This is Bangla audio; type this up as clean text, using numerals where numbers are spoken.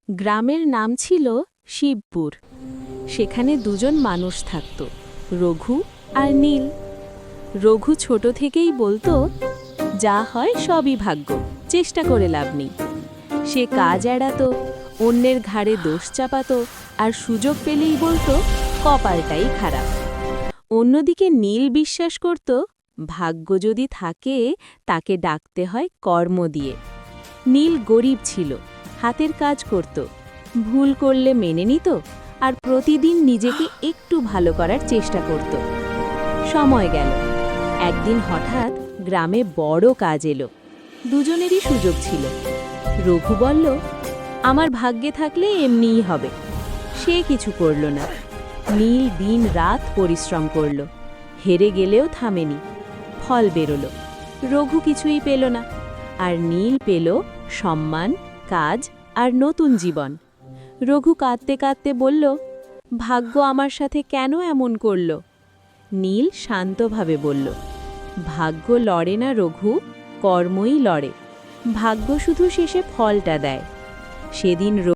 গ্রামের নাম ছিল শিবপুর। সেখানে দুজন মানুষ থাকত, রঘু আর নীল। রঘু ছোট থেকেই বলতো, যা হয় সবই ভাগ্য, চেষ্টা করে লাভ নেই। সে কাজ এড়াতো, অন্যের ঘাড়ে দোষ চাপাতো, আর সুযোগ পেলেই বলতো কপালটাই খারাপ। অন্যদিকে নীল বিশ্বাস করত, ভাগ্য যদি থাকে তাকে ডাকতে হয় কর্ম দিয়ে। নীল গরিব ছিল, হাতের কাজ করত, ভুল করলে মেনে নিত, আর প্রতিদিন নিজেকে একটু ভালো করার চেষ্টা করত। সময় গেল, একদিন হঠাৎ গ্রামে বড় কাজ এলো। দুজনেরই সুযোগ ছিল। রঘু বলল, আমার ভাগ্যে থাকলে এমনিই হবে। সে কিছু করল না। নীল দিন রাত পরিশ্রম করল, হেরে গেলেও থামেনি। ফল বেরোলো, রঘু কিছুই পেল না, আর নীল পেল সম্মান, কাজ আর নতুন জীবন। রঘু কাঁদতে কাঁদতে বলল, ভাগ্য আমার সাথে কেন এমন করল? নীল শান্তভাবে বলল, ভাগ্য লড়ে না রঘু, কর্মই লড়ে। ভাগ্য শুধু শেষে ফলটা দেয়। সেদিন